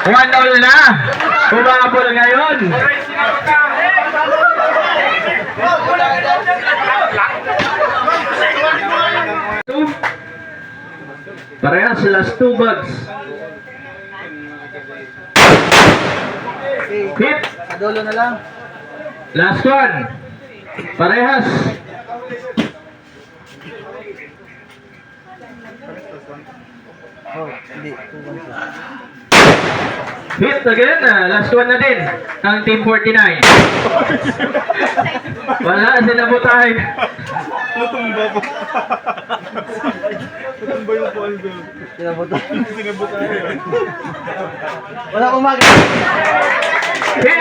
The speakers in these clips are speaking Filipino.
1-all na. Kumabol ngayon. Parehas last 2 bags. Hit. Adolo na lang. Last one. Parehas. Oh, hindi. Hit again. Last one na din. Ang Team 49. Wala, sinabutay. Natumba po. Natumba yung ball doon. Sinabuto. Sinabuto na yun. Wala akong mag- Hit.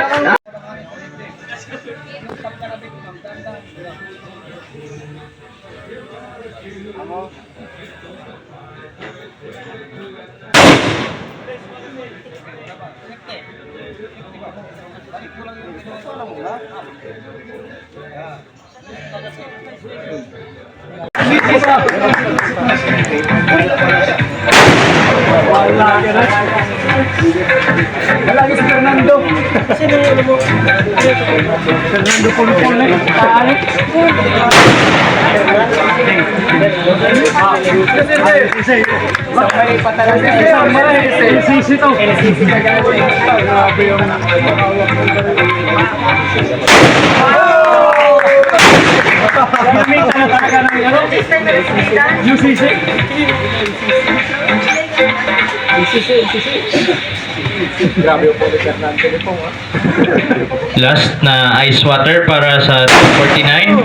Lagi si Fernando. Sino yung mo? Fernando Pulpul na. Taalik. Sampai patalan sisi to. Grabe yung grabe yung polo Fernando nito ha. Last na ice water para sa 49.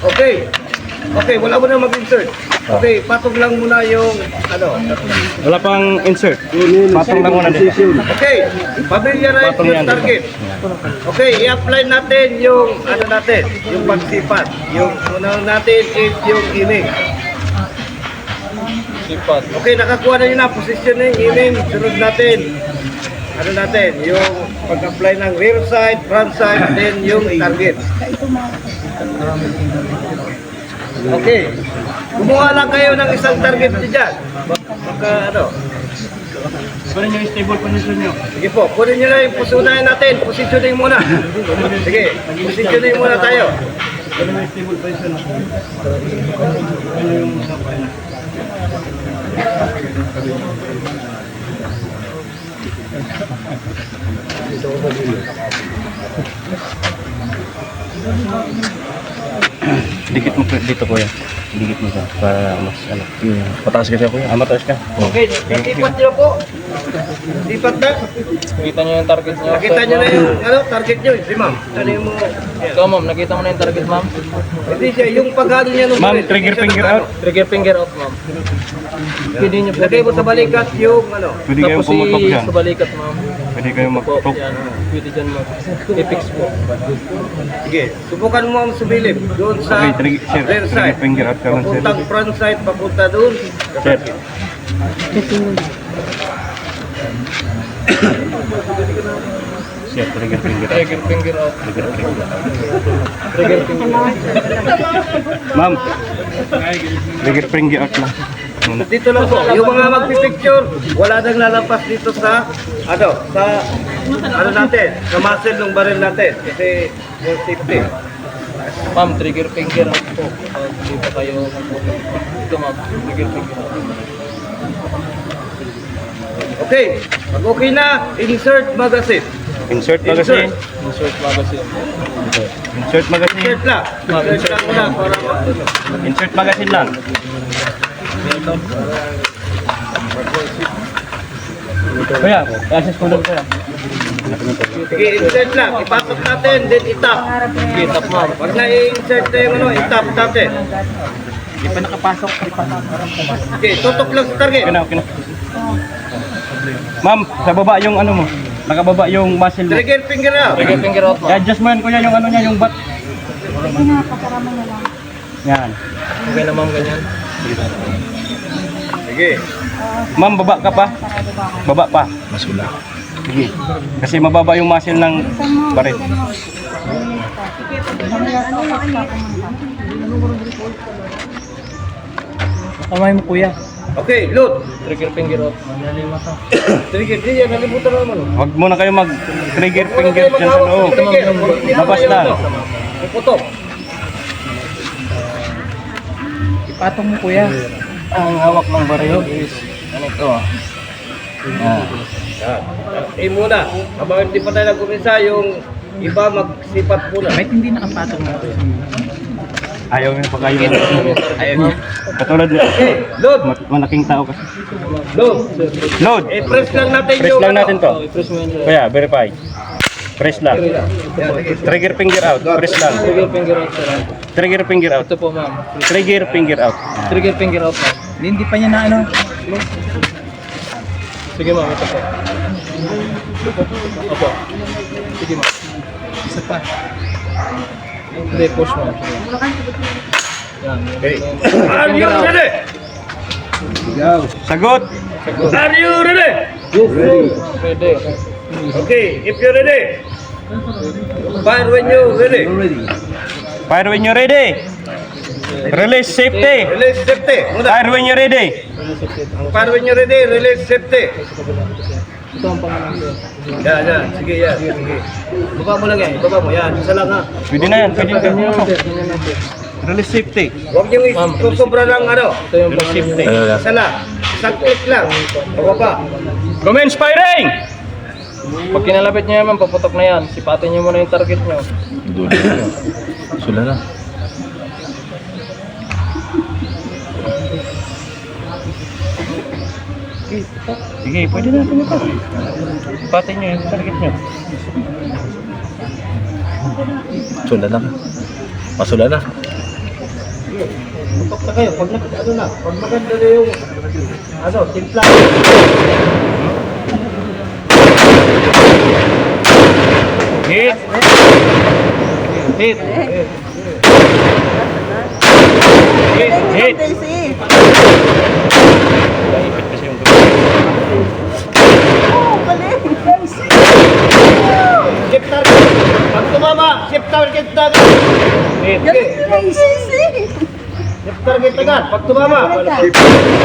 Okay. Okay, wala mo na mag-insert. Okay, patong lang muna yung ano. Wala pang insert. Patong lang muna dito. Okay, familiarize yung target. Okay, i-apply natin yung ano natin, yung pagsipat. Yung unang natin is yung iming. Sipat. Okay, nakakuha na yun na position ng iming. Sunod natin. Ano natin, yung pag-apply ng rear side, front side, then yung target. Okay. Kumuha lang kayo ng isang target dyan. Baka ano. Kunin yung stable position nyo. Sige po, kunin nyo na yung positionin natin. Positioning muna. Sige, positioning muna tayo. Kunin yung stable position. Kunin yung sapay na. Dikit mo dito kuya. Dikit mo siya para mas ano. Pataas kasi ako kuya. Mataas ka. Okay, lipat nyo po. Lipat na. Nakita niyo yung target niyo. Nakita nyo na yung ano, target nyo. Si ma'am. Ano yung mo? Ikaw ma'am, nakita mo na yung target ma'am? Hindi siya, yung paghalo niya nung Ma'am, trigger finger out. Trigger finger out ma'am. Pwede niyo po. Lagay mo sa balikat yung ano. Pwede kayong pumutok dyan. Sa balikat ma'am. Pwede kayong Po, magputok. yan. Pwede dyan ma'am. I-fix po. Sige, subukan mo ang sumilip doon sa Okay, sir, rear trigger side. finger out ka lang sir. Papuntang front side, papunta doon. Sir. Sir, trigger finger out. Trigger finger out. Trigger finger out. Trigger finger out. Ma'am, trigger finger out lang. Muna. Dito lang po, yung mga magpipicture, wala nang lalapas dito sa ano natin, sa muscle ng baril natin. Kasi for safety. Ma'am, trigger finger out po. Hindi pa kayo ito ma'am. Trigger finger out. Okay, pag okay na, insert magazine. Insert magazine. Insert magazine. Insert magazine. Insert lang. Insert lang muna para Insert magazine lang. Kuya, access ko lang kuya. sige, insert lang. Ipasok natin, then itap. Okay, tap ma'am. Pag na-insert na yung ano, itap natin. Hindi pa nakapasok. Okay, tutok lang sa target. Okay na, okay na. Ma'am, sa baba yung ano mo. Nakababa yung muscle mo. Trigger finger out. Trigger finger out ma'am. I-adjust mo yan kuya yung ano niya, yung bat. Yan. Okay na ma'am, ganyan. Sige. Ma'am, baba ka pa. Baba pa. Sige. Kasi mababa yung muscle ng barit. Kamay mo kuya. Okay, load. Trigger finger off. Trigger, di yan, nalimutan naman. Huwag muna kayo mag-trigger finger dyan sa loob. Labas lang. Iputok. Ipatong mo kuya. Ang hawak ng baril is ganito. Yan. Muna. Habang hindi pa tayo nag-umisa, yung iba magsipat muna. Kahit hindi nakapatong mo. Ayaw niyo pa kayo. Ayaw niyo. Katulad niyo. Okay, load. Malaking tao kasi. Load. Load! Press lang natin Press yung lang natin to. I-press mo yun. Kuya, verify. Press lang. Yan, sige. Trigger finger out. Press lang. Trigger finger off sir. Trigger finger out. Ito po ma'am. Trigger finger out. Trigger finger off ma'am. Hindi pa niya na ano. Sige ma'am, ito po. Opo. Sige ma'am. Isa pa. Hindi, push mo. Yan. Okay. Are you ready? Sagot! Are you ready? Pwede. Okay, if you're ready, fire when you're ready. Fire when you're ready. Release safety. Release safety. Muna. Fire when you're ready. Fire when you're ready, release safety. Ito ang pangalan sir. Yan, yan. Sige, yan. Sige. Baba mo lang yan. Baba mo. Yan. Isa lang ha. Pwede na yan. Pwede na. Ganyan lang sir. Ganyan lang sir. Release safety. Huwag niyong isusubra lang ano. Ito yung Safety. Isa lang. Isang click lang. Baba. Commence firing! Pag kinalapit niyo yan, paputok na yan. Sipatin niyo muna yung target niyo. Sula na. Sige, pwede na ito. Patin nyo yung target nyo. Sula na. Pasula na. Tutok na kayo. Pag ano na. Pag maganda na yung ano, timpla. Hit! Hit! Hit! Hit! Naipit kasi yung Shift target. Pag tumama, shift target agad. hit! Shift target agad. Pag tumama.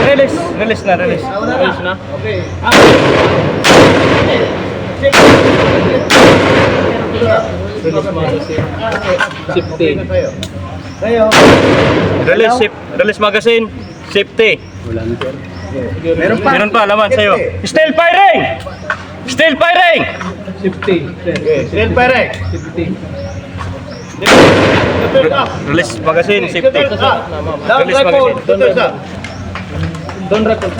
Release! Release na, release. Ayos na. Okay. Release magazine. Safety. Kayo. Release magazine. Safety. Meron pa. Meron pa, laman sa'yo. Still firing! Still firing! Safety. Okay. Still fire. Safety. Release magazine, safety. Down Release rifle. magazine. Tutor sa. Don't record.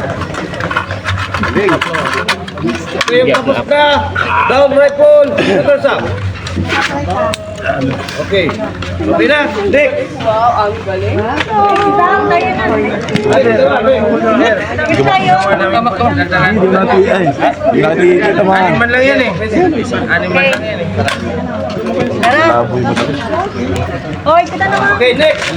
Okay, tapos na. Down rifle. Tutor sa. Okay. Okay na. Dick. Wow, ang galing. Ay, dalawa. Animan lang yan eh. Animan lang yan eh. Oy, kita naman. Okay, next.